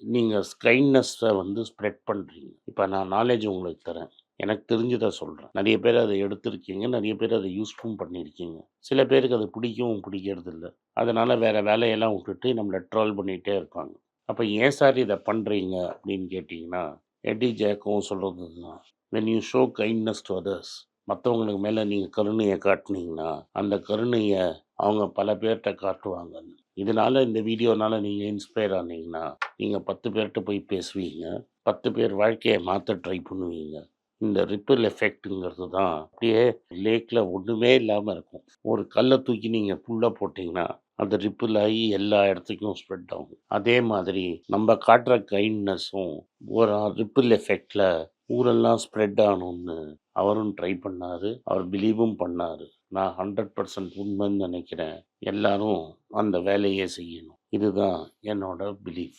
நீங்க கைண்ட்னஸ்ஸ ஸ்ப்ரெட் பண்றீங்க. இப்ப நான் நாலேட்ஜ் உங்களுக்கு தரேன். எனக்கு தெரிஞ்சத சொல்றேன். நெறைய பேர் அத எடுத்திருக்கீங்க. நெறைய பேர் அத யூஸ்வும் பண்ணியிருக்கீங்க. சில பேருக்கு அது பிடிக்கவும் பிடிக்கிறதில்ல. அதனால வேற வேலையெல்லாம் விட்டுட்டு நம்மள ட்ரோல் பண்ணிட்டே இருப்பாங்க. அப்ப ஏன் சார் இத பண்றீங்க அப்படின்னு கேட்டீங்கன்னா, எட்டி ஜேக்கும் சொல்றது தான். When you show kindness to others, மத்தவங்களுக்கு மேல நீங்க கருணைய காட்டுனீங்கன்னா, அந்த கருணைய அவங்க பல பேர்ட்ட காட்டுவாங்கன்னு. இதனால இந்த வீடியோனால நீங்க இன்ஸ்பயர் ஆனீங்கன்னா, நீங்க 10 பேர்ட்ட போய் பேசுவீங்க. 10 பேர் வாழ்க்கைய மாத்த ட்ரை பண்ணுவீங்க. இந்த ரிப்பிள் எஃபெக்ட்ங்கிறது தான் அப்படியே லேக்ல ஒண்ணுமே இல்லாம இருக்கும். ஒரு கல்ல தூக்கி நீங்க உள்ள போட்டீங்கன்னா, அது ரிப்பிள் ஆயி எல்லா இடத்துக்கும் ஸ்ப்ரெட் ஆகும். அதே மாதிரி நம்ம காட்டுற கைண்ட்னஸும் ஒரு ரிப்பிள் எஃபெக்ட்ல ஊரெல்லாம் ஸ்ப்ரெட் ஆகணும்னு அவரும் ட்ரை பண்ணாரு. அவர் பிலீவும் பண்ணாரு. நான் 100% உண்மைன்னு நினைக்கிறேன். எல்லாரும் அந்த வேலைய செய்யணும். இதுதான் என்னோட பிலீஃப்.